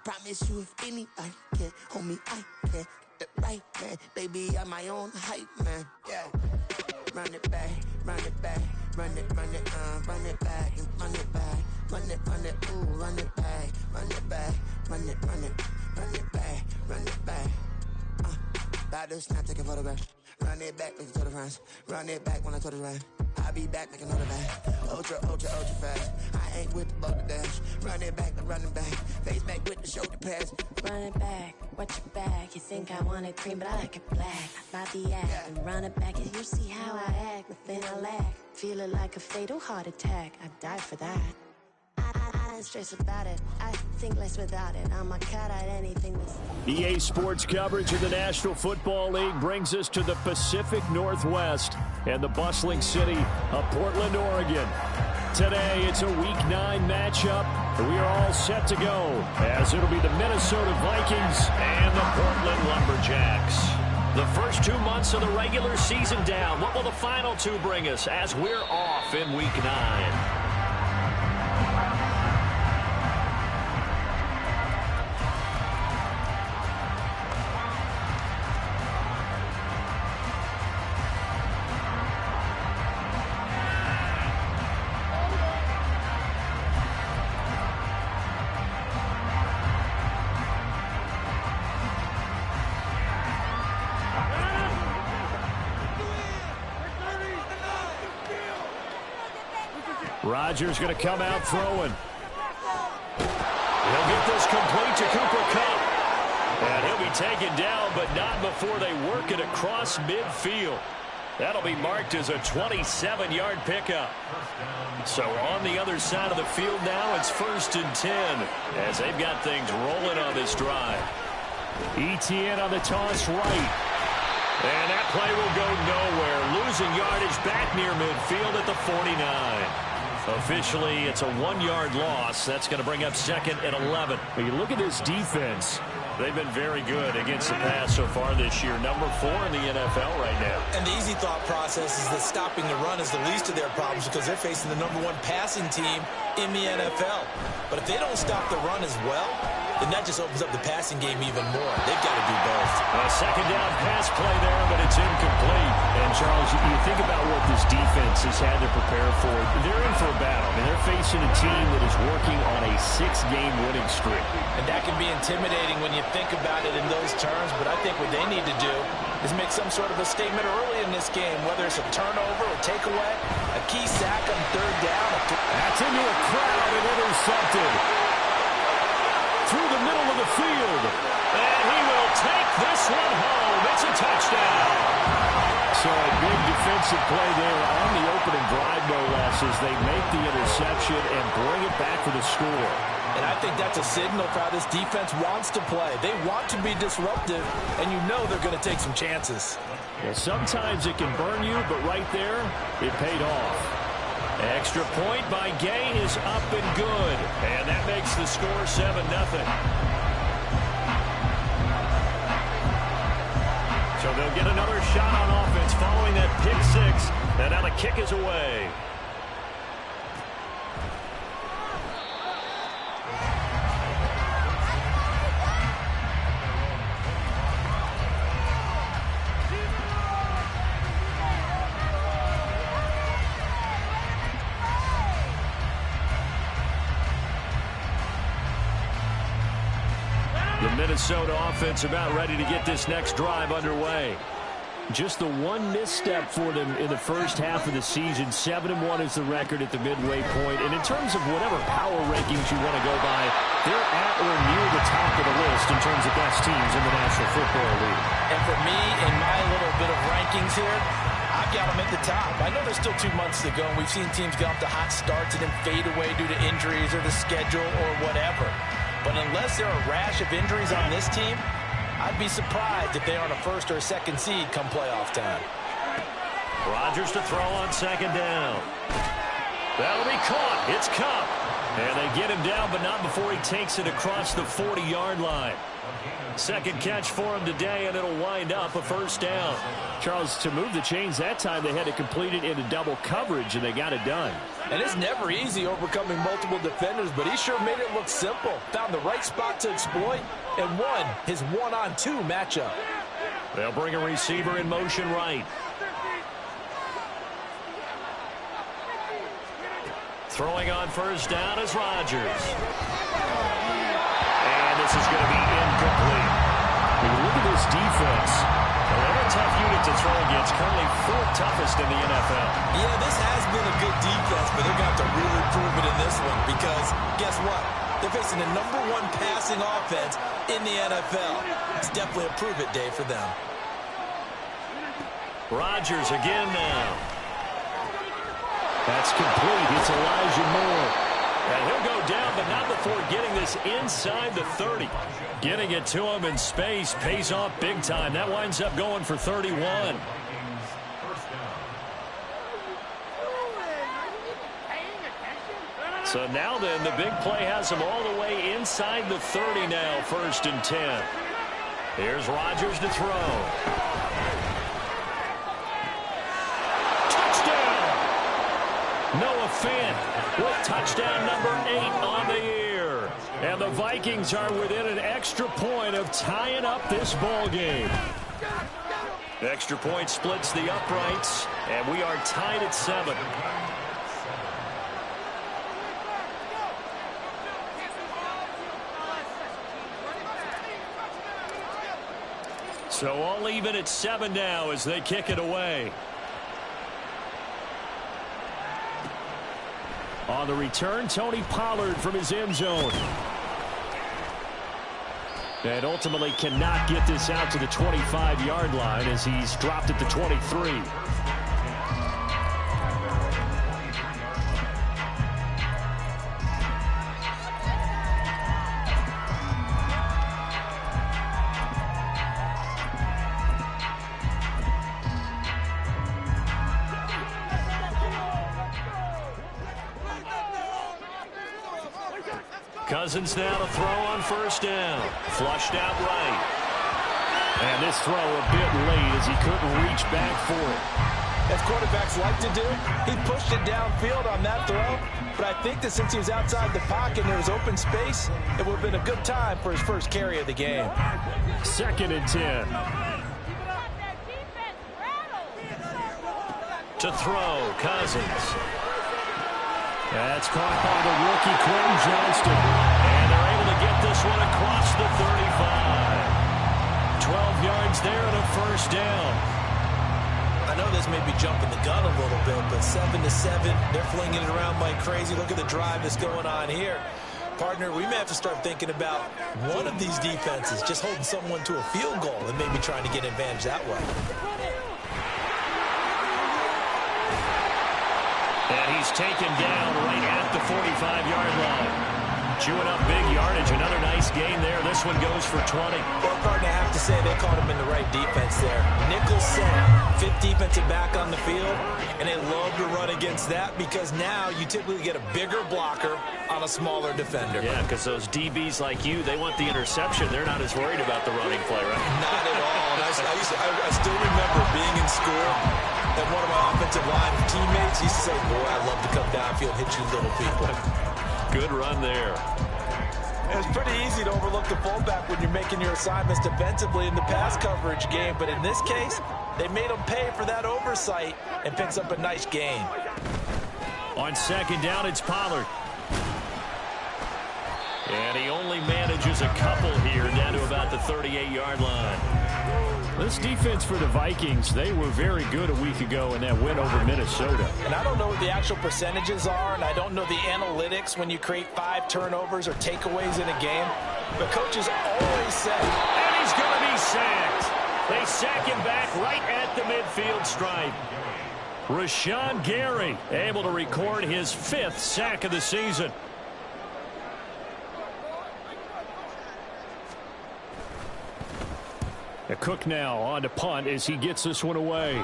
promise you if anybody can, homie, I can. The right man, baby, I'm my own hype man, yeah. Run it back, run it back, run it back, and run it back, ooh, run it back, run it back, run it back. About to snap, take a photograph. Run it back, make it to the friends. Run it back when I told it right. I'll be back, make another back. Ultra fast. I ain't with the bugger dash. Run it back, but running back. Face back with the shoulder pads. Run it back, watch your back. You think I want it cream, but I like it black. About the act and run it back. And you see how I act, nothing I lack. Feeling like a fatal heart attack. I'd die for that. I ain't stressed about it. I think less without it. I'm a cut at anything that's... EA Sports coverage of the National Football League brings us to the Pacific Northwest and the bustling city of Portland, Oregon. Today, it's a Week 9 matchup. We are all set to go, as it'll be the Minnesota Vikings and the Portland Lumberjacks. The first 2 months of the regular season down. What will the final two bring us as we're off in Week 9? Rodgers going to come out throwing. He'll get this complete to Cooper Kupp. And he'll be taken down, but not before they work it across midfield. That'll be marked as a 27-yard pickup. So on the other side of the field now, it's 1st and 10 as they've got things rolling on this drive. ETN on the toss right. And that play will go nowhere. Losing yardage back near midfield at the 49. Officially, it's a 1-yard loss. That's going to bring up 2nd and 11. When you look at this defense, they've been very good against the pass so far this year. Number 4 in the NFL right now. And the easy thought process is that stopping the run is the least of their problems because they're facing the #1 passing team in the NFL. But if they don't stop the run as well, then that just opens up the passing game even more. They've got to do both. A 2nd down pass play there, but it's incomplete. And, Charles, you think about what this defense has had to prepare for. They're in for a battle. I mean, they're facing a team that is working on a 6-game winning streak. And that can be intimidating when you think about it in those terms, but I think what they need to do is make some sort of a statement early in this game, whether it's a turnover, a takeaway, a key sack on 3rd down. That's into a crowd and intercepted. Through the middle of the field. And he will take this one home. It's a touchdown. So a big defensive play there on the opening drive, no less, as they make the interception and bring it back for the score. And I think that's a signal for how this defense wants to play. They want to be disruptive, and you know they're going to take some chances. Well, sometimes it can burn you, but right there, it paid off. Extra point by Gay is up and good. And that makes the score 7-0. So they'll get another shot on offense following that pick 6. And now the kick is away. Minnesota offense about ready to get this next drive underway. Just the one misstep for them in the first half of the season. 7-1 is the record at the midway point. And in terms of whatever power rankings you want to go by, they're at or near the top of the list in terms of best teams in the National Football League. And for me, in my little bit of rankings here, I've got them at the top. I know there's still 2 months to go, and we've seen teams get off to hot starts and then fade away due to injuries or the schedule or whatever. But unless there are a rash of injuries on this team, I'd be surprised if they aren't a 1st or 2nd seed come playoff time. Rodgers to throw on 2nd down. That'll be caught. It's Kupp. And they get him down, but not before he takes it across the 40-yard line. Second catch for him today, and it'll wind up a first down. Charles, to move the chains that time, they had to complete it into double coverage, and they got it done. And it's never easy overcoming multiple defenders, but he sure made it look simple. Found the right spot to exploit and won his one-on-two matchup. They'll bring a receiver in motion right. Throwing on first down is Rodgers. And this is going to be incomplete. When you look at this defense, well, they're a tough unit to throw against, currently fourth toughest in the NFL. Yeah, this has been a good defense, but they're going to have to really prove it in this one because guess what? They're facing the #1 passing offense in the NFL. It's definitely a prove-it day for them. Rodgers again now. That's complete. It's Elijah Moore. And he'll go down, but not before getting this inside the 30. Getting it to him in space pays off big time. That winds up going for 31. So now then, the big play has him all the way inside the 30 now, 1st and 10. Here's Rodgers to throw. Noah Fant with touchdown number 8 on the year. And the Vikings are within an extra point of tying up this ball game. Extra point splits the uprights, and we are tied at 7. So all even at 7 now as they kick it away. On the return, Tony Pollard from his end zone. And ultimately cannot get this out to the 25-yard line as he's dropped at the 23. Cousins now to throw on first down. Flushed out right. And this throw a bit late as he couldn't reach back for it. As quarterbacks like to do, he pushed it downfield on that throw. But I think that since he was outside the pocket and there was open space, it would have been a good time for his first carry of the game. 2nd and 10. To throw, Cousins. That's caught by the rookie Quentin Johnston. And they're able to get this one across the 35. 12 yards there and a first down. I know this may be jumping the gun a little bit, but 7-7, they're flinging it around like crazy. Look at the drive that's going on here. Partner, we may have to start thinking about one of these defenses just holding someone to a field goal and maybe trying to get advantage that way. And he's taken down right at the 45-yard line. Chewing up big yardage. Another nice gain there. This one goes for 20. Well, partner, I have to say they caught him in the right defense there. Nickel center, 5th defensive back on the field, and they love to run against that because now you typically get a bigger blocker on a smaller defender. Yeah, because those DBs like you, they want the interception. They're not as worried about the running play, right? Not at all. And I still remember being in school and one of my offensive line teammates used to say, boy, I love to come downfield and hit you little people. Good run there. It's pretty easy to overlook the fullback when you're making your assignments defensively in the pass coverage game, but in this case, they made him pay for that oversight and picks up a nice gain. On 2nd down, it's Pollard. And he only manages a couple here down to about the 38-yard line. This defense for the Vikings, they were very good a week ago in that win over Minnesota. And I don't know what the actual percentages are, and I don't know the analytics when you create 5 turnovers or takeaways in a game. But coaches always say, and he's going to be sacked. They sack him back right at the midfield stripe. Rashawn Gary able to record his 5th sack of the season. A Cook now on to punt as he gets this one away.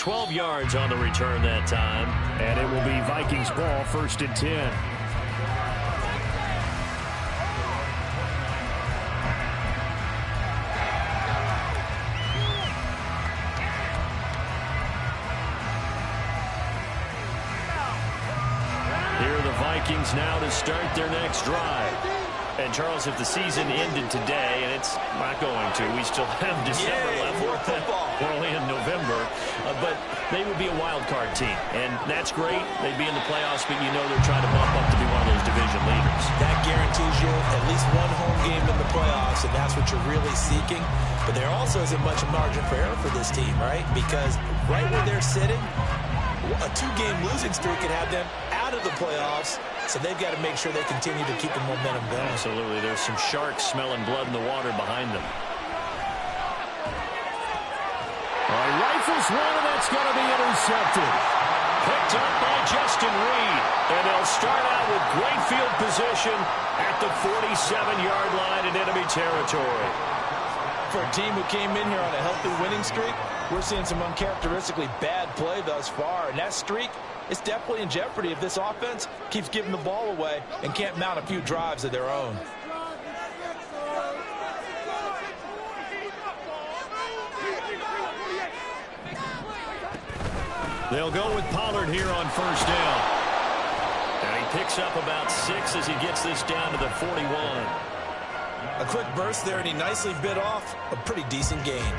12 yards on the return that time. And it will be Vikings ball, 1st and 10. Vikings now to start their next drive. And, Charles, if the season ended today, and it's not going to, we still have December left. We're only in November. But they would be a wild card team. And that's great. They'd be in the playoffs, but you know they're trying to bump up to be one of those division leaders. That guarantees you at least one home game in the playoffs, and that's what you're really seeking. But there also isn't much margin for error for this team, right? Because right where they're sitting, a 2-game losing streak could have them out of the playoffs, so they've got to make sure they continue to keep the momentum going. Absolutely. There's some sharks smelling blood in the water behind them. Rifles one, and that's going to be intercepted. Picked up by Justin Reed. And they'll start out with great field position at the 47-yard line in enemy territory. For a team who came in here on a healthy winning streak, we're seeing some uncharacteristically bad play thus far. And that streak is definitely in jeopardy if this offense keeps giving the ball away and can't mount a few drives of their own. They'll go with Pollard here on 1st down. And he picks up about 6 as he gets this down to the 41. A quick burst there, and he nicely bit off a pretty decent gain.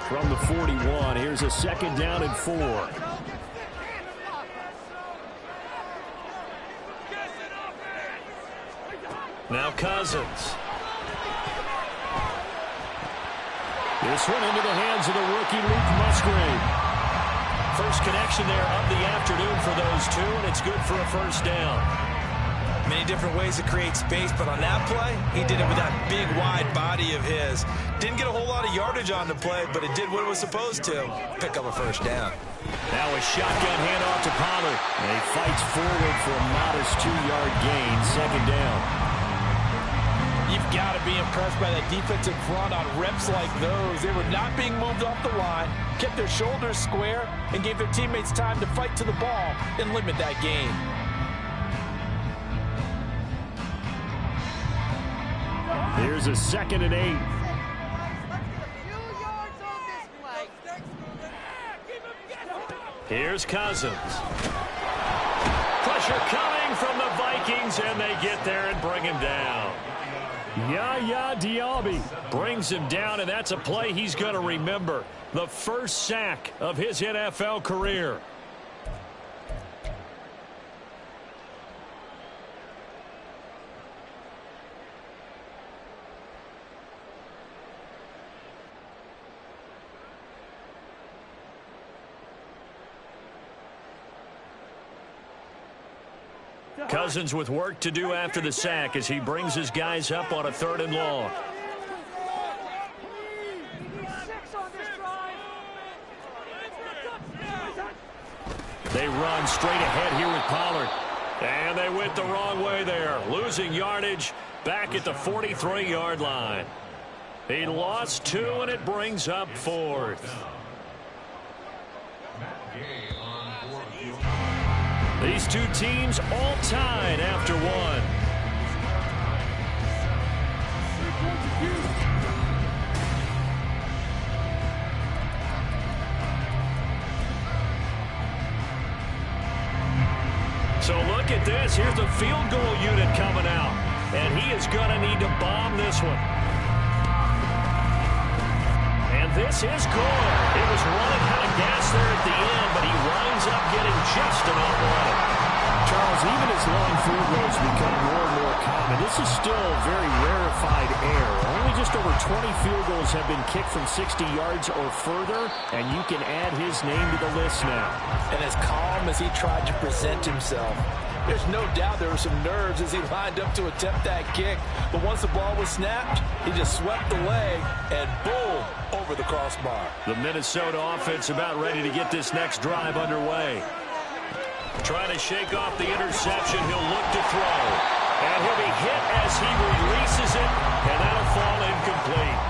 From the 41, here's a 2nd down and 4. Now Cousins. This one into the hands of the rookie Luke Musgrave. First connection there of the afternoon for those two, and it's good for a 1st down. Many different ways to create space, but on that play, he did it with that big, wide body of his. Didn't get a whole lot of yardage on the play, but it did what it was supposed to. Pick up a 1st down. Now a shotgun handoff to Pollard. And he fights forward for a modest 2-yard gain, 2nd down. You've got to be impressed by that defensive front on reps like those. They were not being moved off the line, kept their shoulders square, and gave their teammates time to fight to the ball and limit that gain. Here's a 2nd and 8. Here's Cousins. Pressure coming from the Vikings, and they get there and bring him down. Yaya Diaby brings him down, and that's a play he's going to remember. The first sack of his NFL career. Cousins with work to do after the sack as he brings his guys up on a 3rd and long. They run straight ahead here with Pollard. And they went the wrong way there. Losing yardage back at the 43-yard line. He lost 2, and it brings up 4th. These two teams all tied after 1. So look at this. Here's the field goal unit coming out. And he is going to need to bomb this one. And this is good. It was running out of gas there at the end, but he winds up getting just enough on it. Charles, even as long field goals become more and more common, this is still very rarefied air. Only just over 20 field goals have been kicked from 60 yards or further, and you can add his name to the list now. And as calm as he tried to present himself, there's no doubt there were some nerves as he lined up to attempt that kick. But once the ball was snapped, he just swept the leg and boom, over the crossbar. The Minnesota offense about ready to get this next drive underway. Trying to shake off the interception. He'll look to throw. And he'll be hit as he releases it. And that'll fall incomplete.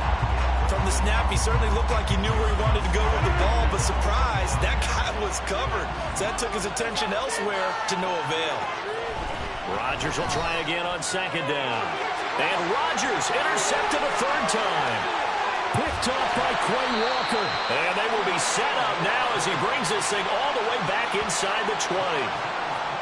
From the snap, he certainly looked like he knew where he wanted to go with the ball, but surprise, that guy was covered. So that took his attention elsewhere to no avail. Rodgers will try again on second down. And Rodgers intercepted a third time. Picked off by Quay Walker. And they will be set up now as he brings this thing all the way back inside the 20.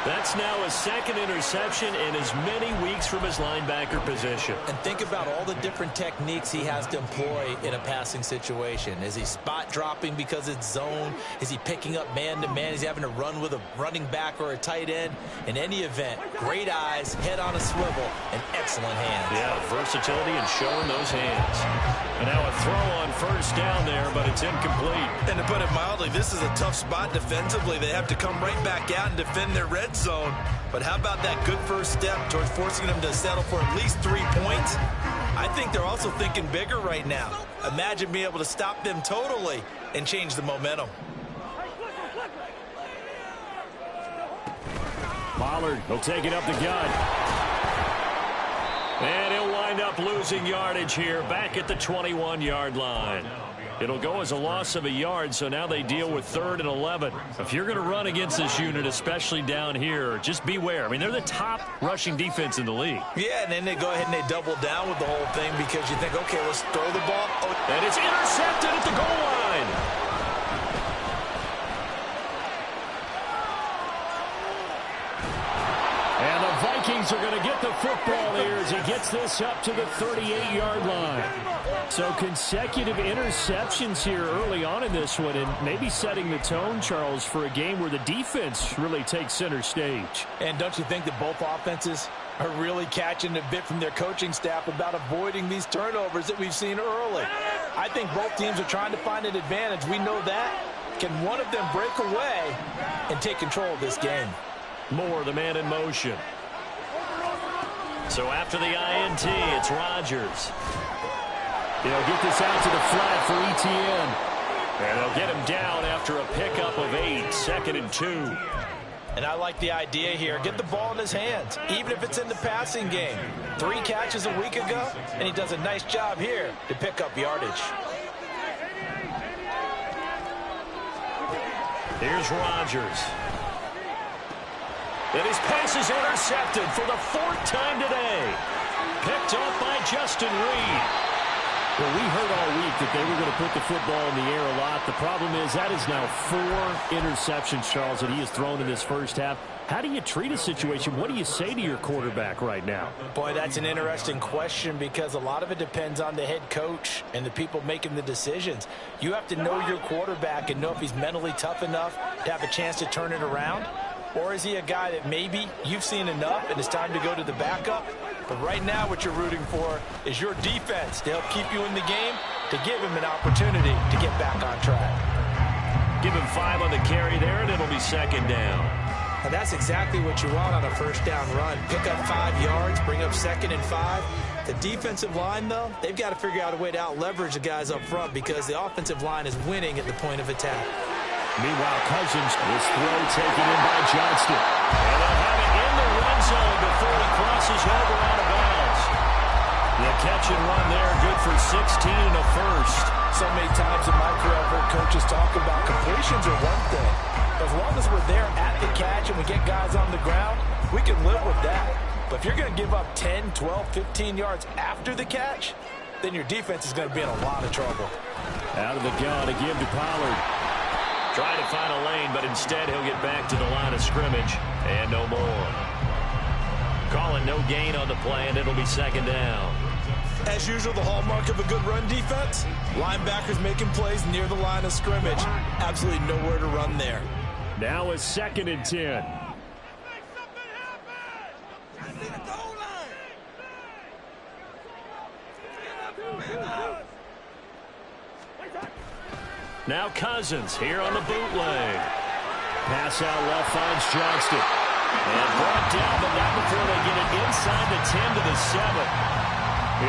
That's now his second interception in as many weeks from his linebacker position. And think about all the different techniques he has to employ in a passing situation. Is he spot dropping because it's zone? Is he picking up man-to-man? Is he having to run with a running back or a tight end? In any event, great eyes, head on a swivel, and excellent hands. Yeah, versatility and showing those hands. And now a throw on first down there, but it's incomplete. And to put it mildly, this is a tough spot defensively. They have to come right back out and defend their red zone. But how about that good first step towards forcing them to settle for at least 3 points? I think they're also thinking bigger right now. Imagine being able to stop them totally and change the momentum. Pollard will take it up the gut. And he'll wind up losing yardage here back at the 21-yard line. It'll go as a loss of a yard, so now they deal with 3rd and 11. If you're going to run against this unit, especially down here, just beware. I mean, they're the top rushing defense in the league. Yeah, and then they go ahead and they double down with the whole thing because you think, okay, let's throw the ball. Oh. And it's intercepted at the goal line. And the Vikings are going to get the football here as he gets this up to the 38-yard line. So consecutive interceptions here early on in this one, and maybe setting the tone, Charles, for a game where the defense really takes center stage. And don't you think that both offenses are really catching a bit from their coaching staff about avoiding these turnovers that we've seen early? I think both teams are trying to find an advantage. We know that. Can one of them break away and take control of this game? Moore, the man in motion. So after the INT, it's Rodgers. He'll get this out to the flat for Etienne. And they'll get him down after a pickup of 8, 2nd and 2. And I like the idea here. Get the ball in his hands, even if it's in the passing game. 3 catches a week ago, and he does a nice job here to pick up yardage. Here's Rodgers. And his pass is intercepted for the 4th time today. Picked off by Justin Reed. Well, we heard all week that they were going to put the football in the air a lot. The problem is that is now 4 interceptions, Charles, that he has thrown in this first half. How do you treat a situation? What do you say to your quarterback right now? Boy, that's an interesting question because a lot of it depends on the head coach and the people making the decisions. You have to know your quarterback and know if he's mentally tough enough to have a chance to turn it around. Or is he a guy that maybe you've seen enough and it's time to go to the backup? But right now what you're rooting for is your defense to help keep you in the game, to give him an opportunity to get back on track. Give him 5 on the carry there, and it'll be 2nd down. And that's exactly what you want on a first down run. Pick up 5 yards, bring up 2nd and 5. The defensive line, though, they've got to figure out a way to out-leverage the guys up front because the offensive line is winning at the point of attack. Meanwhile, Cousins, this throw taken in by Johnston. And they'll have it in the red zone before he crosses over out of bounds. The catch and run there, good for 16 and a first. So many times in my career, I've heard coaches talk about completions are one thing. As long as we're there at the catch and we get guys on the ground, we can live with that. But if you're going to give up 10, 12, 15 yards after the catch, then your defense is going to be in a lot of trouble. Out of the gun to give to Pollard. Trying to find a lane, but instead he'll get back to the line of scrimmage. And no more. Calling no gain on the play, and it'll be 2nd down. As usual, the hallmark of a good run defense, linebackers making plays near the line of scrimmage. Absolutely nowhere to run there. Now it's 2nd and 10. Now Cousins here on the bootleg. Pass out left finds Johnston. And brought down, but not before they get it inside the 10 to the 7.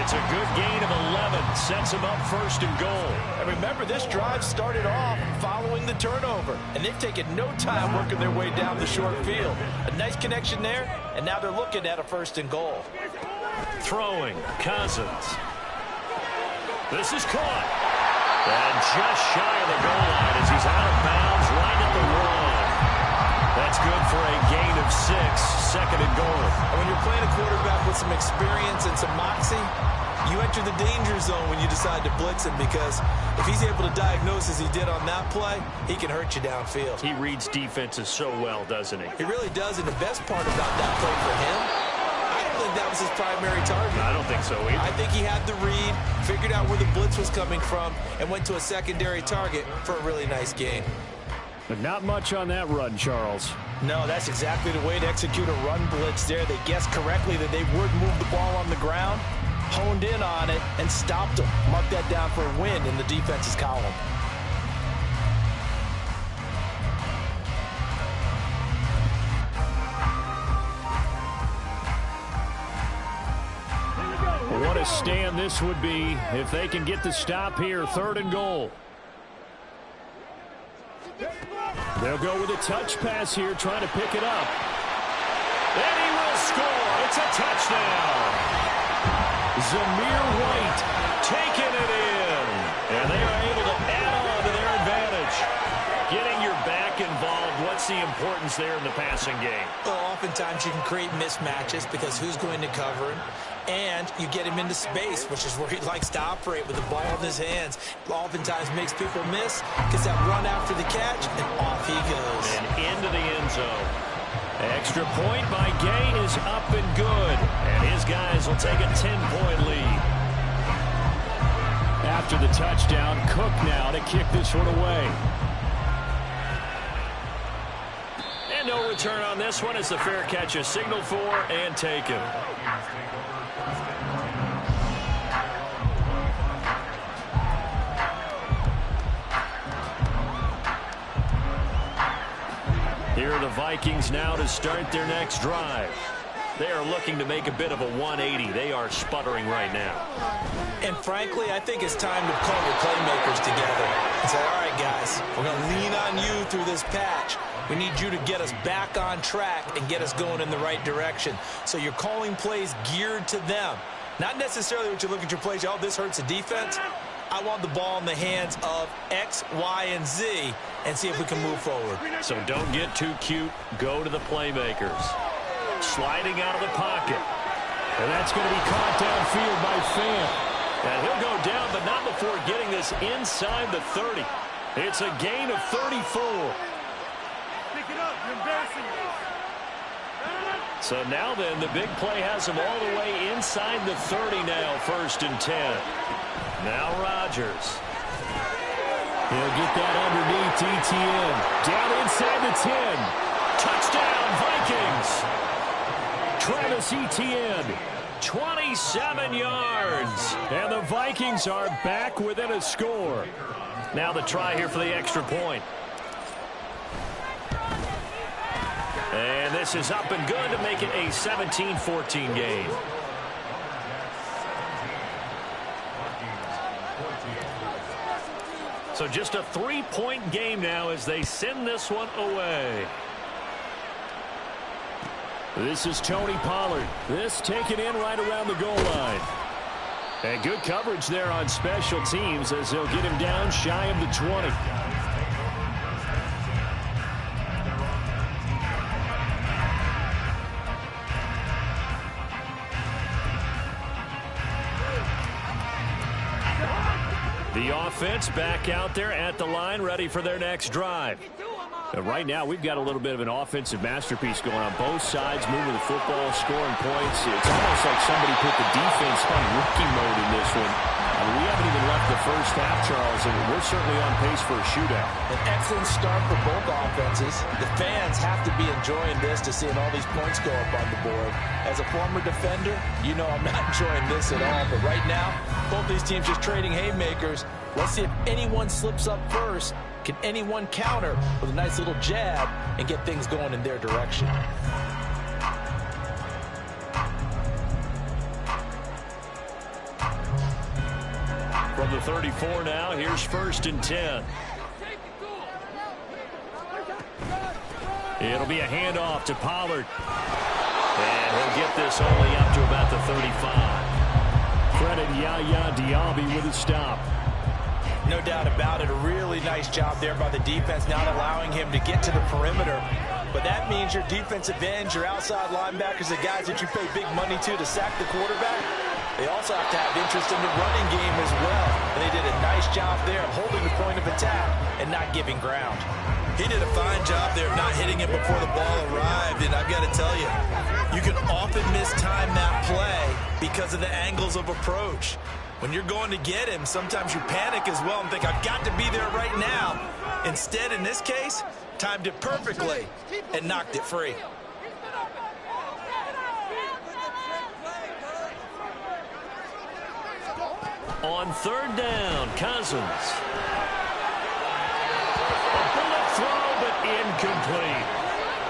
It's a good gain of 11. Sets them up 1st and goal. And remember, this drive started off following the turnover. And they've taken no time working their way down the short field. A nice connection there, and now they're looking at a 1st and goal. Throwing, Cousins. This is caught. And just shy of the goal line as he's out of bounds right at the 1. That's good for a gain of 6, 2nd and goal. And when you're playing a quarterback with some experience and some moxie, you enter the danger zone when you decide to blitz him, because if he's able to diagnose as he did on that play, he can hurt you downfield. He reads defenses so well, doesn't he? He really does, and the best part about that play for him, I don't think that was his primary target. I don't think so either. I think he had the read, figured out where the blitz was coming from, and went to a secondary target for a really nice gain. But not much on that run, Charles. No, that's exactly the way to execute a run blitz there. They guessed correctly that they would move the ball on the ground, honed in on it, and stopped them. Mark that down for a win in the defense's column. What a stand this would be if they can get the stop here. 3rd and goal. They'll go with a touch pass here, trying to pick it up. And he will score. It's a touchdown. Zamir White Taking it in. And they are able to add on to their advantage. Getting your back involved, what's the importance there in the passing game? Well, oftentimes you can create mismatches because who's going to cover him? And you get him into space, which is where he likes to operate with the ball in his hands. Oftentimes makes people miss, gets that run after the catch, and off he goes. And into the end zone. Extra point by Gay is up and good. And his guys will take a 10-point lead. after the touchdown. Cook now to kick this one away. And no return on this one as the fair catch is signaled for and taken. Here are the Vikings now to start their next drive. They are looking to make a bit of a 180. They are sputtering right now. And frankly, I think it's time to call your playmakers together and say, all right, guys, we're going to lean on you through this patch. We need you to get us back on track and get us going in the right direction. So you're calling plays geared to them. Not necessarily what you look at your plays, oh, this hurts the defense. I want the ball in the hands of X, Y, and Z and see if we can move forward. So don't get too cute. Go to the playmakers. Sliding out of the pocket. And that's going to be caught downfield by Fant. And he'll go down, but not before getting this inside the 30. It's a gain of 34. Pick it up. You're embarrassing me. So now then, the big play has him all the way inside the 30 now, 1st and 10. Now Rodgers. He'll get that underneath ETN. Down inside the 10. Touchdown, Vikings. Travis Etienne. 27 yards. And the Vikings are back within a score. Now the try here for the extra point. And this is up and good to make it a 17-14 game. So just a 3-point game now as they send this one away. This is Tony Pollard. This taken in right around the goal line. And good coverage there on special teams as they'll get him down shy of the 20. The offense back out there at the line, ready for their next drive. And right now, we've got a little bit of an offensive masterpiece going on both sides, moving the football, scoring points. It's almost like somebody put the defense on rookie mode in this one. I mean, we haven't even left the first half, Charles, and we're certainly on pace for a shootout. An excellent start for both offenses. The fans have to be enjoying this to seeing all these points go up on the board. As a former defender, you know I'm not enjoying this at all. But right now, both these teams just trading haymakers. Let's see if anyone slips up first. Can anyone counter with a nice little jab and get things going in their direction? From the 34 now, here's 1st and 10. It'll be a handoff to Pollard. And he'll get this only up to about the 35. Credit Yaya Diaby with a stop. No doubt about it. A really nice job there by the defense, not allowing him to get to the perimeter. But that means your defensive ends, your outside linebackers, the guys that you pay big money to sack the quarterback, they also have to have interest in the running game as well. And they did a nice job there of holding the point of attack and not giving ground. He did a fine job there of not hitting it before the ball arrived. And I've got to tell you, you can often mistime that play because of the angles of approach. When you're going to get him, sometimes you panic as well and think, I've got to be there right now. Instead, in this case, timed it perfectly and knocked it free. On third down, Cousins. A bullet throw, but incomplete.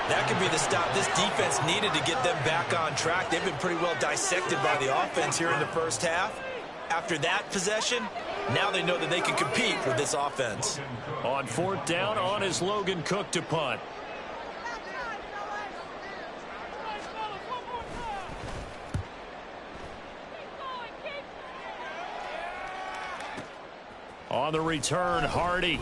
That could be the stop this defense needed to get them back on track. They've been pretty well dissected by the offense here in the first half. After that possession, now they know that they can compete with this offense. On fourth down, on is Logan Cook to punt. On the return, Hardy.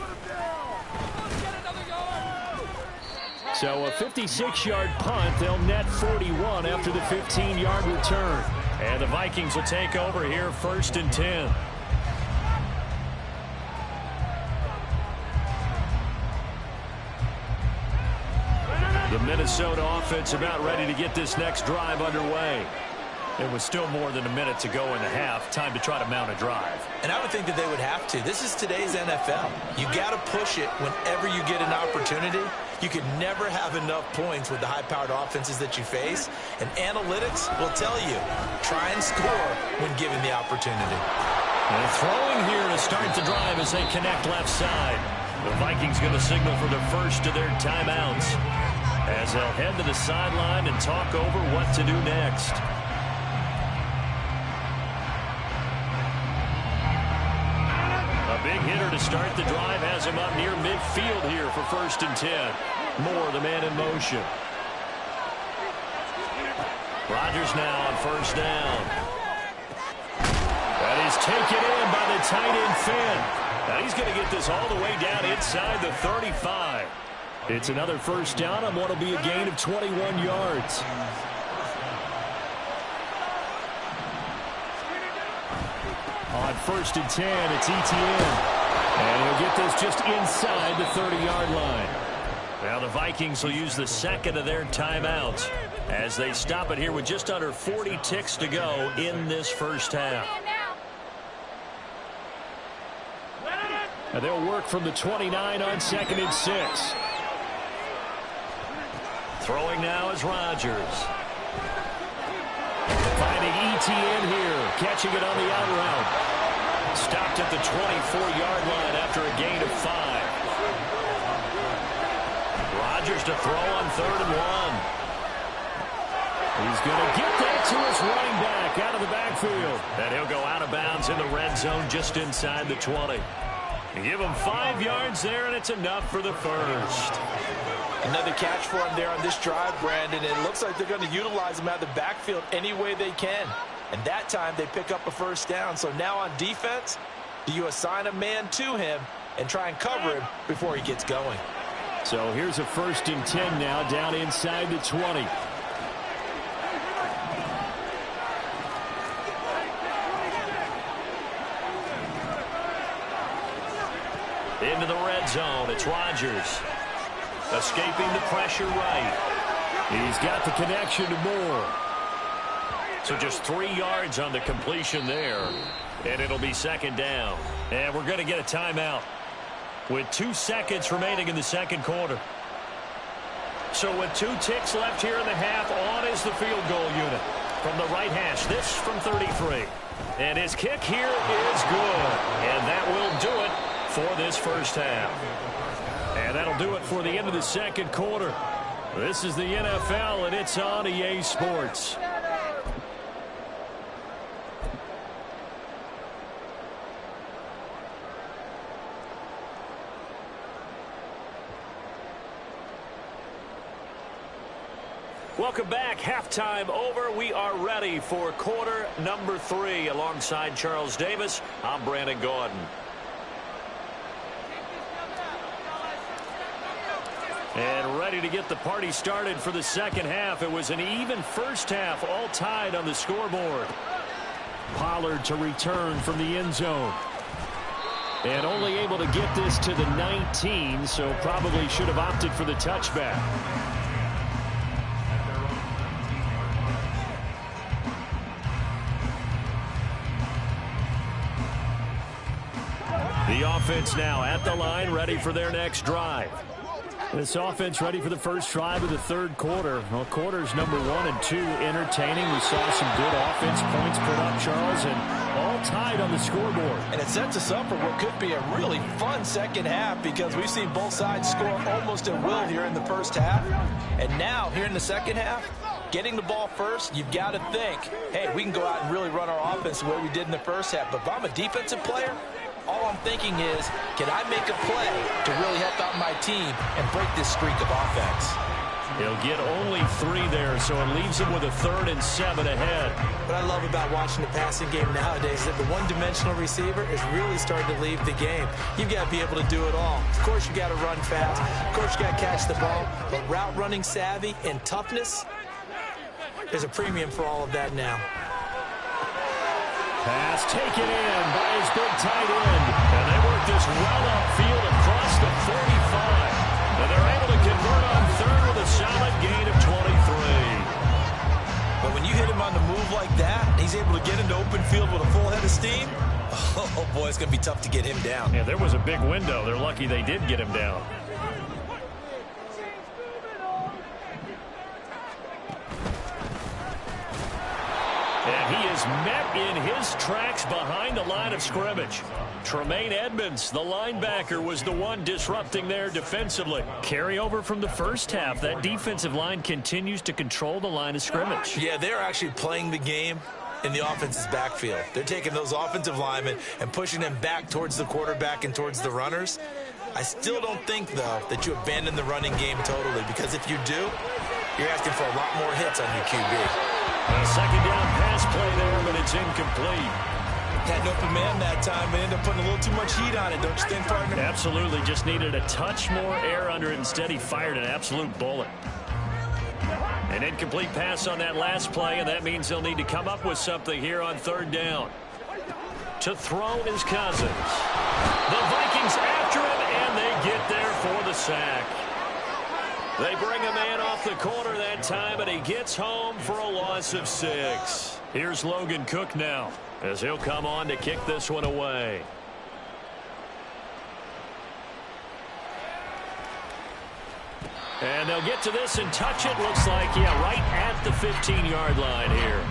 So a 56-yard punt. They'll net 41 after the 15-yard return. And the Vikings will take over here, 1st and 10. The Minnesota offense about ready to get this next drive underway. It was still more than a minute to go in the half. Time to try to mount a drive. And I would think that they would have to. This is today's NFL. You got to push it whenever you get an opportunity. You can never have enough points with the high-powered offenses that you face. And analytics will tell you, try and score when given the opportunity. And throwing here to start the drive as they connect left side. The Vikings going to signal for the first of their timeouts as they'll head to the sideline and talk over what to do next. Big hitter to start the drive has him up near midfield here for 1st and 10. Moore, the man in motion. Rodgers now on 1st down. That is taken in by the tight end Finn. Now he's going to get this all the way down inside the 35. It's another 1st down on what will be a gain of 21 yards. On 1st and 10, it's Etienne. And he'll get this just inside the 30-yard line. Now the Vikings will use the second of their timeouts as they stop it here with just under 40 ticks to go in this first half. And they'll work from the 29 on 2nd and 6. Throwing now is Rodgers. Finding Etienne here, catching it on the out route. Stopped at the 24-yard line after a gain of 5. Rodgers to throw on 3rd and 1. He's going to get that to his running back out of the backfield. And he'll go out of bounds in the red zone just inside the 20. You give him 5 yards there, and it's enough for the first. Another catch for him there on this drive, Brandon. It looks like they're going to utilize him out of the backfield any way they can. And that time they pick up a 1st down. So now on defense, do you assign a man to him and try and cover him before he gets going? So here's a 1st and 10 now down inside the 20. Into the red zone, it's Rodgers. Escaping the pressure right. He's got the connection to Moore. So just 3 yards on the completion there. And it'll be 2nd down. And we're going to get a timeout with 2 seconds remaining in the 2nd quarter. So with 2 ticks left here in the half, on is the field goal unit from the right hash. This from 33. And his kick here is good. And that will do it for this first half. And that'll do it for the end of the 2nd quarter. This is the NFL, and it's on EA Sports. Welcome back. Halftime over. We are ready for quarter number 3. Alongside Charles Davis, I'm Brandon Gordon. And ready to get the party started for the second half. It was an even first half, all tied on the scoreboard. Pollard to return from the end zone. And only able to get this to the 19, so probably should have opted for the touchback. The offense now at the line, ready for their next drive. This offense ready for the first drive of the third quarter. Well, quarters number 1 and 2 entertaining. We saw some good offense points put up, Charles, and all tied on the scoreboard. And it sets us up for what could be a really fun second half because we've seen both sides score almost at will here in the first half. And now, here in the second half, getting the ball first, you've got to think, hey, we can go out and really run our offense the way we did in the first half. But if I'm a defensive player, all I'm thinking is, can I make a play to really help out my team and break this streak of offense? He'll get only 3 there, so it leaves him with a 3rd and 7 ahead. What I love about watching the passing game nowadays is that the one-dimensional receiver is really starting to leave the game. You've got to be able to do it all. Of course, you got to run fast. Of course, you got to catch the ball. But route running savvy and toughness, there's a premium for all of that now. Pass taken in by his big tight end. And they work this well upfield across the 45. And they're able to convert on 3rd with a solid gain of 23. But when you hit him on the move like that, he's able to get into open field with a full head of steam, oh boy, it's going to be tough to get him down. Yeah, there was a big window. They're lucky they did get him down. And he is met in his tracks behind the line of scrimmage. Tremaine Edmonds, the linebacker, was the one disrupting there defensively. Carry over from the first half. That defensive line continues to control the line of scrimmage. Yeah, they're actually playing the game in the offense's backfield. They're taking those offensive linemen and pushing them back towards the quarterback and towards the runners. I still don't think, though, that you abandon the running game totally, because if you do, you're asking for a lot more hits on your QB. A second down pass play there, but it's incomplete. Had an open man that time, but ended up putting a little too much heat on it, don't you think, partner? Absolutely. Just needed a touch more air under it. Instead, he fired an absolute bullet. An incomplete pass on that last play, and that means they'll need to come up with something here on 3rd down. To throw is Cousins. The Vikings after him, and they get there for the sack. They bring a man off the corner that time, and he gets home for a loss of 6. Here's Logan Cook now, as he'll come on to kick this one away. And they'll get to this and touch it. Looks like, yeah, right at the 15-yard line here.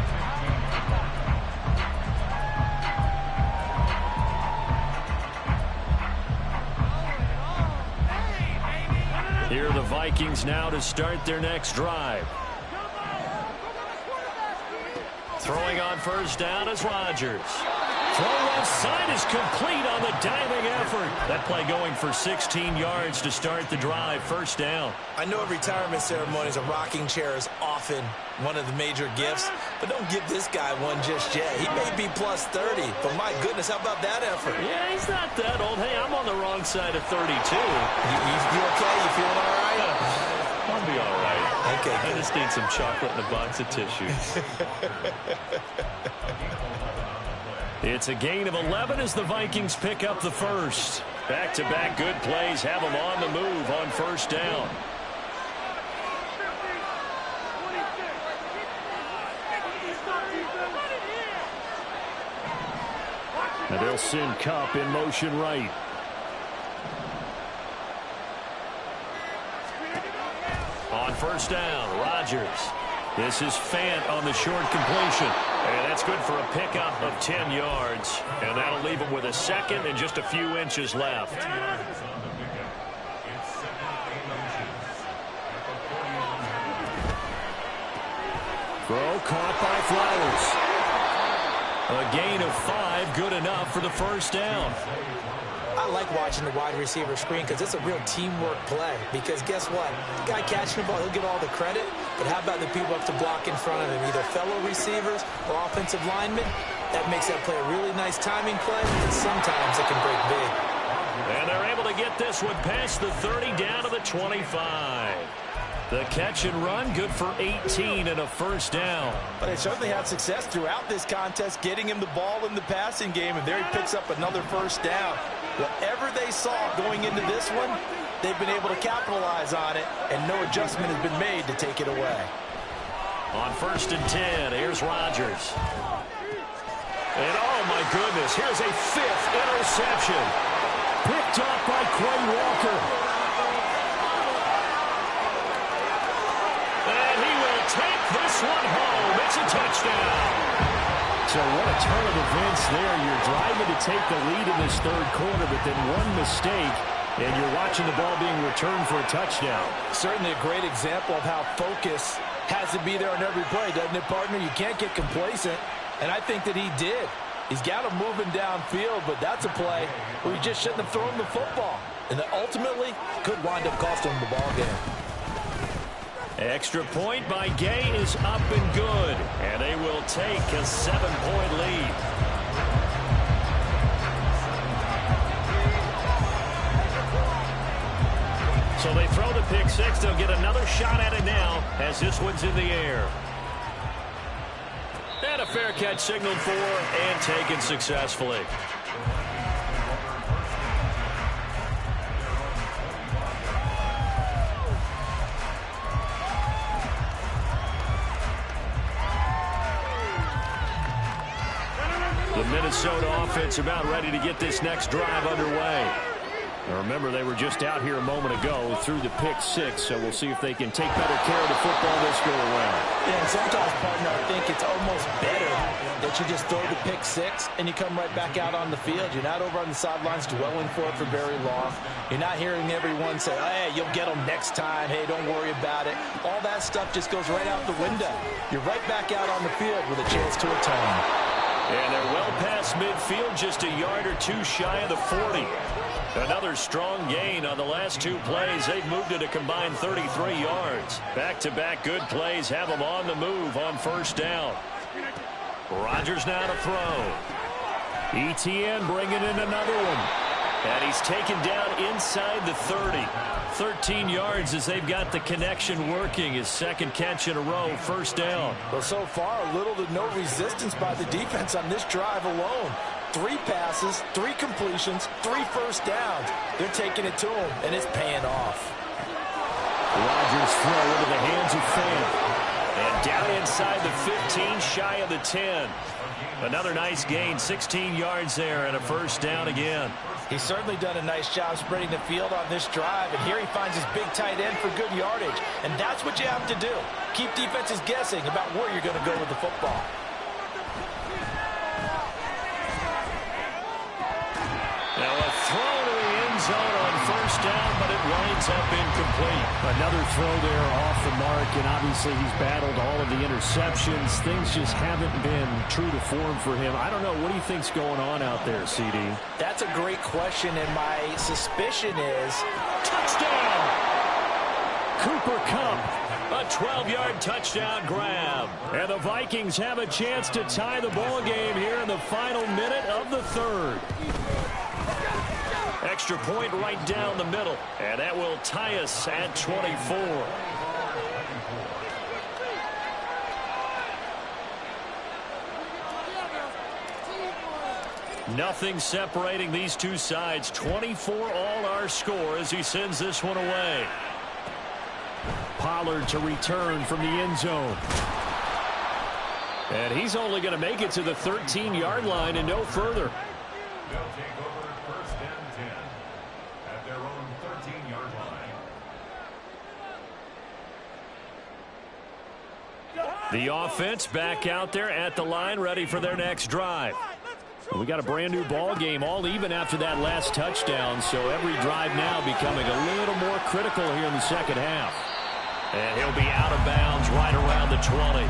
Here are the Vikings now to start their next drive. Throwing on 1st down is Rodgers. Throw left side is complete on the diving effort. That play going for 16 yards to start the drive. 1st down. I know at retirement ceremonies, a rocking chair is often one of the major gifts, but don't give this guy one just yet. He may be plus 30, but my goodness, how about that effort? Yeah, he's not that old. Hey, I'm on the wrong side of 32. You okay? You feeling all right? I'll be all right. Okay, I just need some chocolate and a box of tissues. It's a gain of 11 as the Vikings pick up the 1st. Back-to-back good plays have them on the move on 1st down. And they'll send Kupp in motion right. On 1st down, Rodgers. This is Fant on the short completion. And that's good for a pickup of 10 yards. And that'll leave him with a 2nd and just a few inches left. Throw caught by Flowers. A gain of 5, good enough for the 1st down. I like watching the wide receiver screen because it's a real teamwork play. Because guess what? The guy catching the ball, he'll get all the credit. but how about the people up to block in front of him, either fellow receivers or offensive linemen? That makes that play a really nice timing play, and sometimes it can break big. And they're able to get this one past the 30 down to the 25. The catch and run, good for 18 and a first down. But they certainly had success throughout this contest, getting him the ball in the passing game, and there he picks up another first down. Whatever they saw going into this one, they've been able to capitalize on it, and no adjustment has been made to take it away. On 1st and 10, here's Rodgers. And oh my goodness, here's a 5th interception. Picked up by Quay Walker. And he will take this one home. It's a touchdown. So what a turn of events there. You're driving to take the lead in this third quarter, but then one mistake, and you're watching the ball being returned for a touchdown. Certainly a great example of how focus has to be there on every play, doesn't it, partner? You can't get complacent, and I think that he did. He's got him moving downfield, but that's a play where you just shouldn't have thrown the football. And that ultimately could wind up costing him the ball game. Extra point by Gay is up and good. And they will take a 7-point lead. So they throw the pick six. They'll get another shot at it now as this one's in the air. And a fair catch signaled for and taken successfully. The Minnesota offense about ready to get this next drive underway. Now remember, they were just out here a moment ago through the pick six, so we'll see if they can take better care of the football this go around. Yeah, and sometimes, partner, I think it's almost better that you just throw the pick six and you come right back out on the field. You're not over on the sidelines dwelling for it for very long. You're not hearing everyone say, hey, you'll get them next time. Hey, don't worry about it. All that stuff just goes right out the window. You're right back out on the field with a chance to atone. And they're well past midfield, just a yard or two shy of the 40. Another strong gain on the last two plays. They've moved it a combined 33 yards. Back-to-back good plays have them on the move on first down. Rodgers now to throw. ETN bringing in another one. And he's taken down inside the 30. 13 yards as they've got the connection working. His second catch in a row, first down. Well, so far, little to no resistance by the defense on this drive alone. 3 passes, 3 completions, 3 first downs. They're taking it to him, and it's paying off. Rodgers throw into the hands of Fan. And down inside the 15, shy of the 10. Another nice gain, 16 yards there, and a first down again. He's certainly done a nice job spreading the field on this drive, and here he finds his big tight end for good yardage. And that's what you have to do. Keep defenses guessing about where you're going to go with the football. Now a throw to the end zone on first down, but it winds up incomplete. Another throw there off the mark, and obviously he's battled all of the interceptions. Things just haven't been true to form for him. I don't know. What do you think's going on out there, CD? That's a great question, and my suspicion is... Touchdown! Cooper Kupp, a 12-yard touchdown grab. And the Vikings have a chance to tie the ball game here in the final minute of the third. Extra point right down the middle, and that will tie us at 24. Nothing separating these two sides. 24 all our score as he sends this one away. Pollard to return from the end zone. And he's only going to make it to the 13-yard line and no further. They'll take over first and 10 at their own 13-yard line. The offense back out there at the line, ready for their next drive. We got a brand new ball game, all even after that last touchdown, so every drive now becoming a little more critical here in the second half. And he'll be out of bounds right around the 20.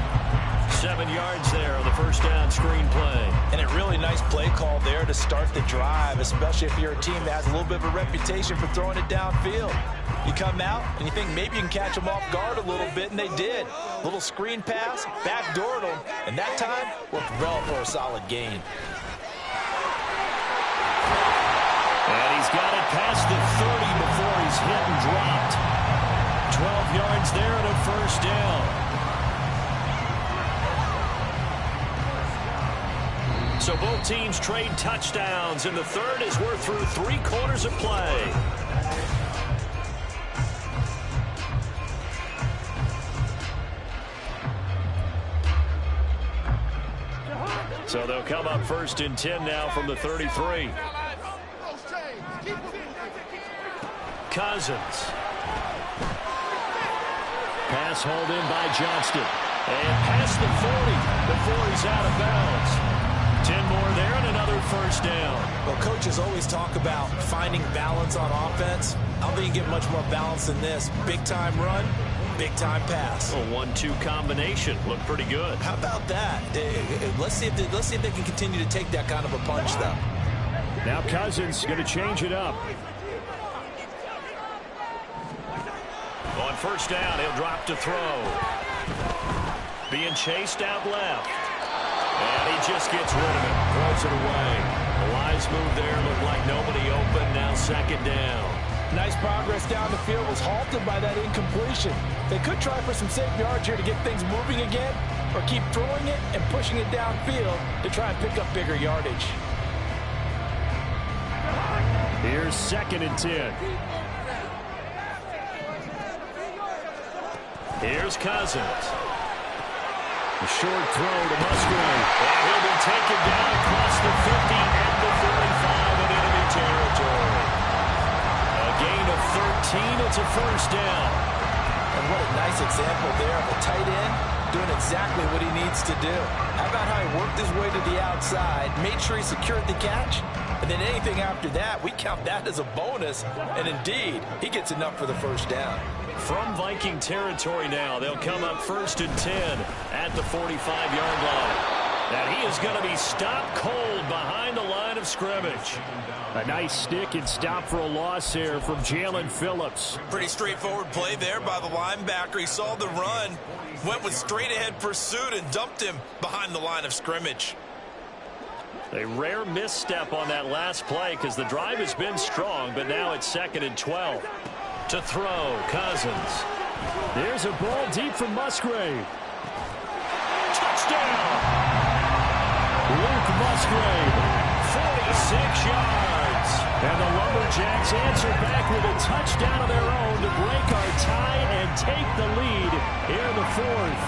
7 yards there on the first down screen play. And a really nice play call there to start the drive, especially if you're a team that has a little bit of a reputation for throwing it downfield. You come out and you think maybe you can catch them off guard a little bit, and they did. Little screen pass, backdoored them, and that time worked well for a solid gain. And he's got it past the 30 before he's hit and dropped. 12 yards there and a first down. So both teams trade touchdowns, and the third as we're through 3 quarters of play. So they'll come up first and 10 now from the 33. Cousins. Pass hauled in by Johnston. And past the 40 before he's out of bounds. 10 more there and another first down. Well, coaches always talk about finding balance on offense. I don't think you get much more balance than this. Big-time run, big-time pass. A 1-2 combination. Looked pretty good. How about that? Let's see if they can continue to take that kind of a punch, though. Now Cousins going to change it up. On first down, he'll drop to throw. Being chased out left. And he just gets rid of it. Throws it away. A wise move there. Looked like nobody open. Now second down. Nice progress down the field. Was halted by that incompletion. They could try for some safe yards here to get things moving again, or keep throwing it and pushing it downfield to try and pick up bigger yardage. Here's second and 10. Here's Cousins. A short throw to Musgrave. And he'll be taken down across the 50 and the 45 in enemy territory. A gain of 13. It's a first down. And what a nice example there of a tight end doing exactly what he needs to do. How about how he worked his way to the outside, made sure he secured the catch, and then anything after that, we count that as a bonus. And indeed, he gets enough for the first down. From Viking territory now, they'll come up first and 10 at the 45-yard line. And he is going to be stopped cold behind the line of scrimmage. A nice stick and stop for a loss here from Jalen Phillips. Pretty straightforward play there by the linebacker. He saw the run, went with straight-ahead pursuit, and dumped him behind the line of scrimmage. A rare misstep on that last play because the drive has been strong, but now it's second and 12. To throw, Cousins. There's a ball deep from Musgrave. Touchdown! Luke Musgrave. 46 yards. And the Lumberjacks answer back with a touchdown of their own to break our tie and take the lead here in the fourth.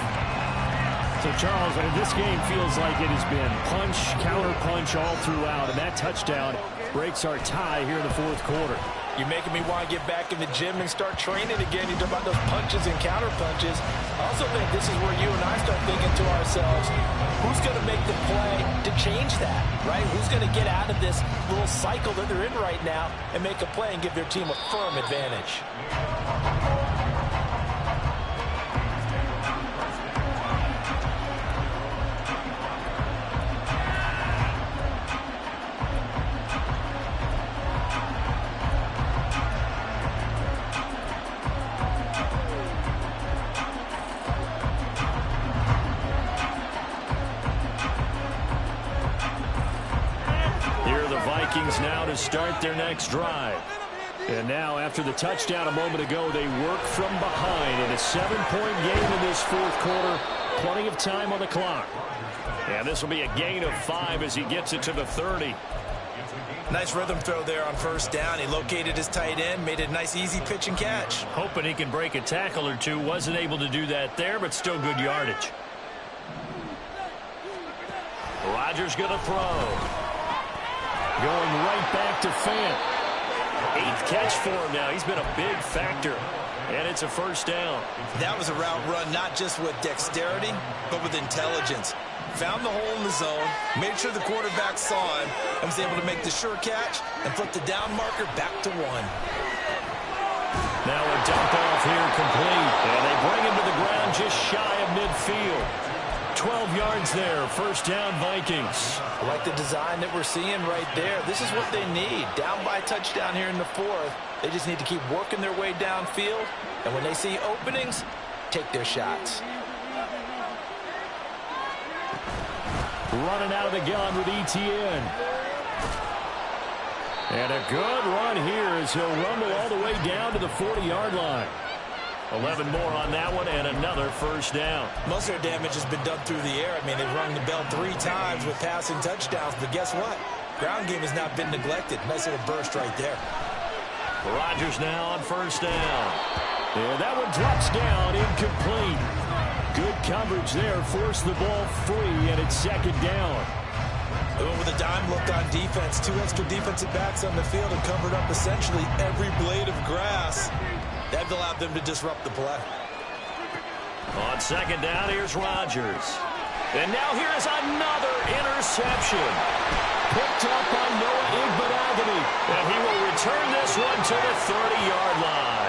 So, Charles, this game feels like it has been punch, counter-punch all throughout, and that touchdown breaks our tie here in the fourth quarter. You're making me want to get back in the gym and start training again. You talk about those punches and counter punches. I also think this is where you and I start thinking to ourselves, who's going to make the play to change that, right? Who's going to get out of this little cycle that they're in right now and make a play and give their team a firm advantage? Now to start their next drive. And now, after the touchdown a moment ago, they work from behind in a 7-point game in this fourth quarter. Plenty of time on the clock. And this will be a gain of 5 as he gets it to the 30. Nice rhythm throw there on first down. He located his tight end, made it a nice easy pitch and catch. Hoping he can break a tackle or two. Wasn't able to do that there, but still good yardage. Rodgers going to throw. Going right back to Fant. 8th catch for him now. He's been a big factor. And it's a first down. That was a route run not just with dexterity, but with intelligence. Found the hole in the zone, made sure the quarterback saw him, and was able to make the sure catch and flip the down marker back to 1. Now a dump off here complete. And they bring him to the ground just shy of midfield. 12 yards there. First down, Vikings. I like the design that we're seeing right there. This is what they need. Down by a touchdown here in the fourth. They just need to keep working their way downfield. And when they see openings, take their shots. Running out of the gun with ETN. And a good run here as he'll rumble all the way down to the 40-yard line. 11 more on that one and another first down. Most of their damage has been done through the air. I mean, they've rung the bell 3 times with passing touchdowns. But guess what? Ground game has not been neglected. Nice little burst right there. Rodgers now on first down. And that one drops down, incomplete. Good coverage there. Forced the ball free, and it's second down. They went with a dime look on defense. 2 extra defensive backs on the field and covered up essentially every blade of grass. That allowed them to disrupt the play. On second down, here's Rodgers. And now here's another interception. Picked up by Noah Igbenogany. And he will return this one to the 30-yard line.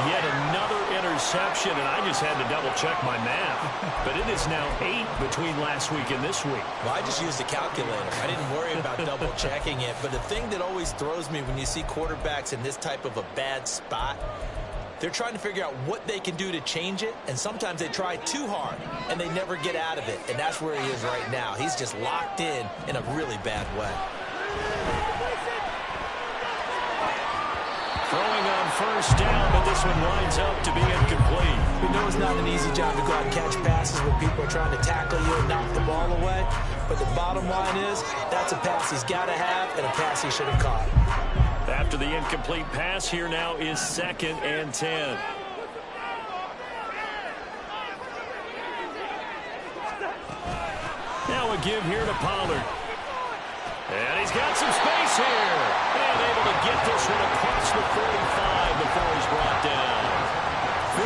Yet another interception, and I just had to double-check my math. But it is now 8 between last week and this week. Well, I just used a calculator. I didn't worry about double-checking it. But the thing that always throws me when you see quarterbacks in this type of a bad spot, they're trying to figure out what they can do to change it, and sometimes they try too hard, and they never get out of it. And that's where he is right now. He's just locked in a really bad way. Throwing on first down, but this one winds up to be incomplete. We know it's not an easy job to go out and catch passes when people are trying to tackle you and knock the ball away. But the bottom line is, that's a pass he's got to have and a pass he should have caught. After the incomplete pass, here now is 2nd and 10. Now a give here to Pollard. And he's got some space here. And able to get this one across the 45 before he's brought down.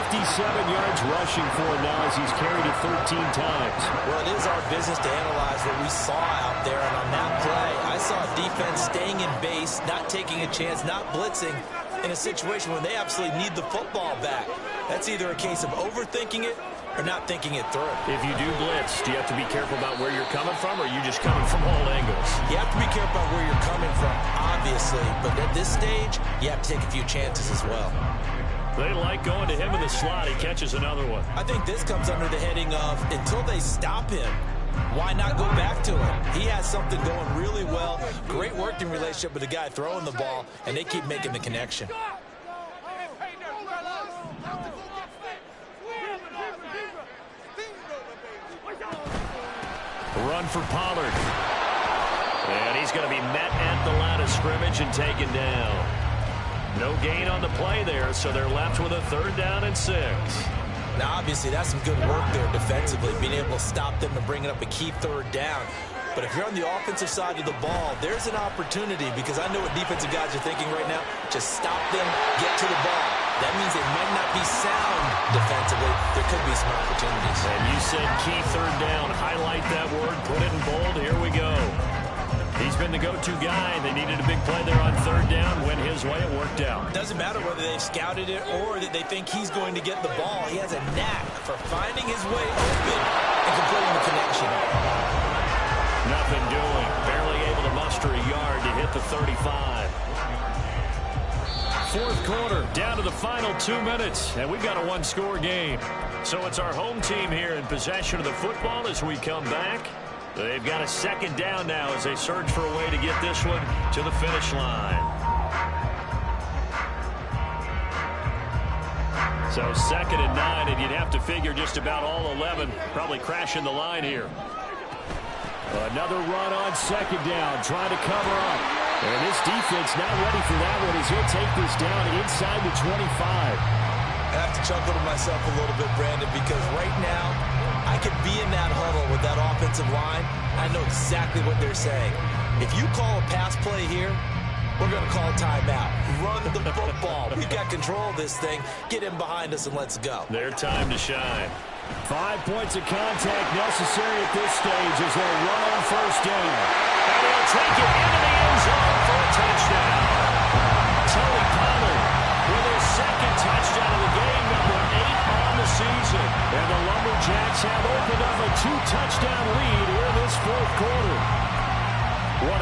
57 yards rushing for him now as he's carried it 13 times. Well, it is our business to analyze what we saw out there. And on that play, I saw defense staying in base, not taking a chance, not blitzing in a situation where they absolutely need the football back. That's either a case of overthinking it or not thinking it through. If you do blitz, do you have to be careful about where you're coming from, or are you just coming from all angles? You have to be careful about where you're coming from, obviously. But at this stage, you have to take a few chances as well. They like going to him in the slot. He catches another one. I think this comes under the heading of, until they stop him, why not go back to him? He has something going really well. Great working relationship with the guy throwing the ball, and they keep making the connection. Run for Pollard. And he's going to be met at the line of scrimmage and taken down. No gain on the play there, so they're left with a 3rd down and 6. Now, obviously, that's some good work there defensively, being able to stop them and bringing up a key 3rd down. But if you're on the offensive side of the ball, there's an opportunity, because I know what defensive guys are thinking right now. Just stop them, get to the ball. That means they might not be sound defensively. There could be some opportunities. And you said key 3rd down. Highlight that word, put it in bold. Here we go. He's been the go-to guy. They needed a big play there on 3rd down. Went his way, it worked out. It doesn't matter whether they've scouted it or that they think he's going to get the ball. He has a knack for finding his way open and completing the connection. Nothing doing. Barely able to muster a yard to hit the 35. 4th quarter, down to the final 2 minutes, and we've got a 1-score game. So it's our home team here in possession of the football as we come back. They've got a 2nd down now as they search for a way to get this one to the finish line. So 2nd and 9, and you'd have to figure just about all 11 probably crashing the line here. Another run on 2nd down, trying to cover up. And this defense not ready for that one as he'll take this down inside the 25. I have to chuckle to myself a little bit, Brandon, because right now I could be in that huddle with that offensive line. I know exactly what they're saying. If you call a pass play here, we're going to call a timeout. Run the football. We've got control of this thing. Get in behind us and let's go. Their time to shine. 5 points of contact necessary at this stage as they run on first down. And he'll take it into the end zone for a touchdown. Tony Pollard with his 2nd touchdown of the game, number 8 on the season. And the Lumberjacks have opened up a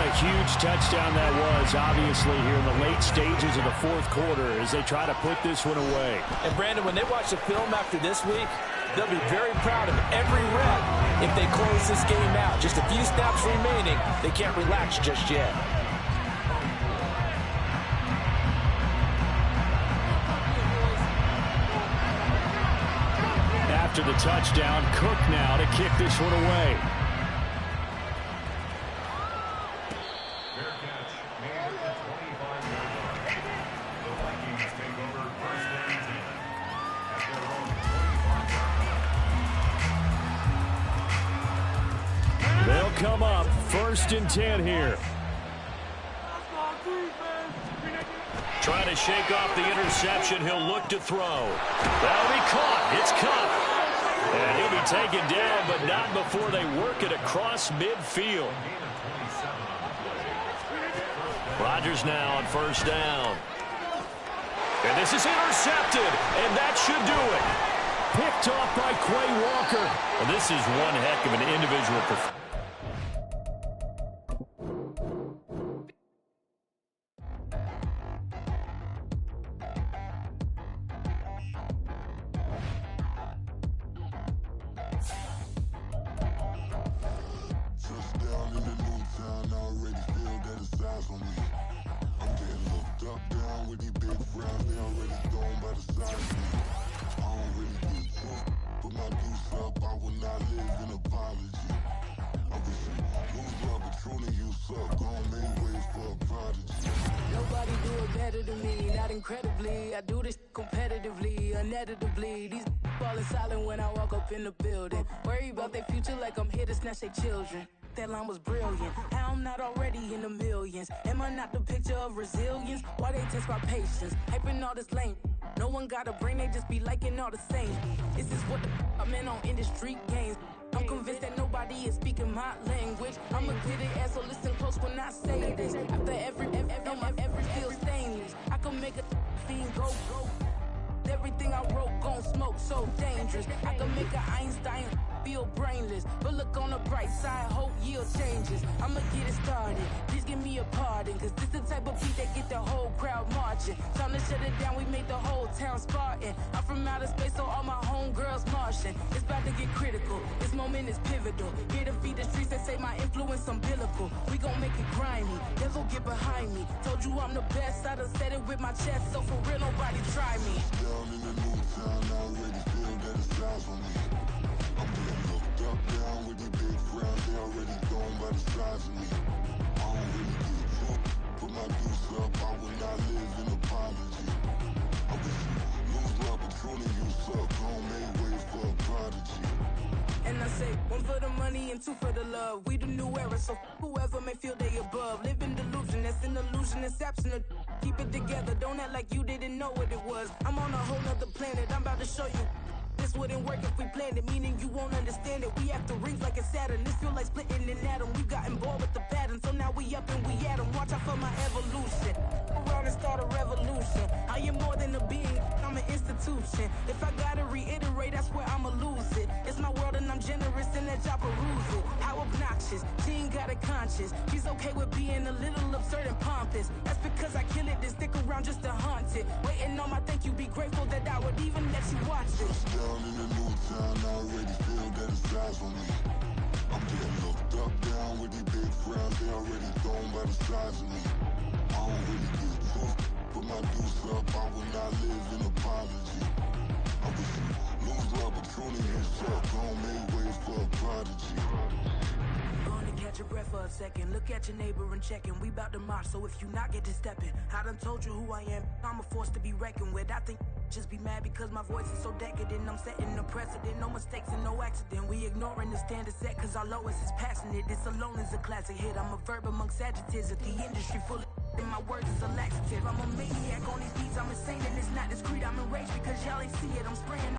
a huge touchdown that was, obviously, here in the late stages of the fourth quarter as they try to put this one away. And, Brandon, when they watch the film after this week, they'll be very proud of every rep if they close this game out. Just a few snaps remaining. They can't relax just yet. After the touchdown, Cook now to kick this one away. Fair catch made at the 25-yard line. The Vikings take over first and 10 at their own 25-yard line. They'll come up first and 10 here. Trying to shake off the interception. He'll look to throw. That'll be caught. It's caught. And he'll be taken down, but not before they work it across midfield. Rodgers now on first down. And this is intercepted, and that should do it. Picked off by Quay Walker. And this is one heck of an individual performance. Nobody do it better than me, not incredibly. I do this competitively, uneditably. These falling silent when I walk up in the building. Worry about their future like I'm here to snatch their children. That line was brilliant. How I'm not already in the millions? Am I not the picture of resilience? Why they test my patience? Hyping all this lame. No one got a brain, they just be liking all the same. This is what the I'm in on industry games. I'm convinced that nobody is speaking my language. I'm a good ass, so listen close when I say this. After every feel stainless. I can make a fiend go. Everything I wrote gon' smoke, so dangerous. I can make an Einstein feel brainless, but look on the bright side, hope yield changes. I'ma get it started, please give me a pardon, cause this the type of beat that get the whole crowd marching. Time to shut it down, we made the whole town Spartan. I'm from outer space, so all my homegirls Martian. It's about to get critical, this moment is pivotal. Here to feed the streets that say my influence umbilical. We gon' make it grimy, devil get behind me. Told you I'm the best, I done said it with my chest, so for real nobody try me. Down in the new town, I already feel that it's eyes on me. I'm getting looked up, down with these big frowns, they already gone by the size of me. I don't really get took, put my deuce up, I will not live in apology. I wish you lose love, but truly you suck, home made way for a prodigy. And I say, one for the money and two for the love. We the new era, so whoever may feel they above. Live in delusion, that's an illusion, it's absent. Keep it together, don't act like you didn't know what it was. I'm on a whole nother planet, I'm about to show you. This wouldn't work if we planned it, meaning you won't understand it. We have to rings like a Saturn, this feel like splitting an atom. We got involved with the pattern, so now we up and we at 'em. Watch out for my evolution, around and start a revolution. I am more than a being, I'm an institution. If I gotta reiterate, that's where I'ma lose it. It's my world and I'm generous and that y'all peruse it. How obnoxious, she ain't got a conscience. She's okay with being a little absurd and pompous. That's because I kill it, then stick around just to haunt it. Waiting on my thank you, be grateful that I would even let you watch it. Down in the new town, I already feel that it's eyes on me. I'm getting looked up, down with these big frowns, they already gone by the size of me. I don't really get took, put my deuce up, I will not live in apology. I wish you lose love, but truly you suck, home made way for a prodigy. Gonna catch your breath for a second. Look at your neighbor and checking. We bout to march, so if you not get to stepping. I done told you who I am. I'm a force to be reckoned with. I think just be mad because my voice is so decadent. I'm setting a precedent. No mistakes and no accident. We ignoring the standard set cause our lowest is passionate. This alone is a classic hit. I'm a verb amongst adjectives. If the industry full of and my words is a laxative. I'm a maniac on these beats. I'm insane and it's not discreet. I'm enraged because y'all ain't see it. I'm spraying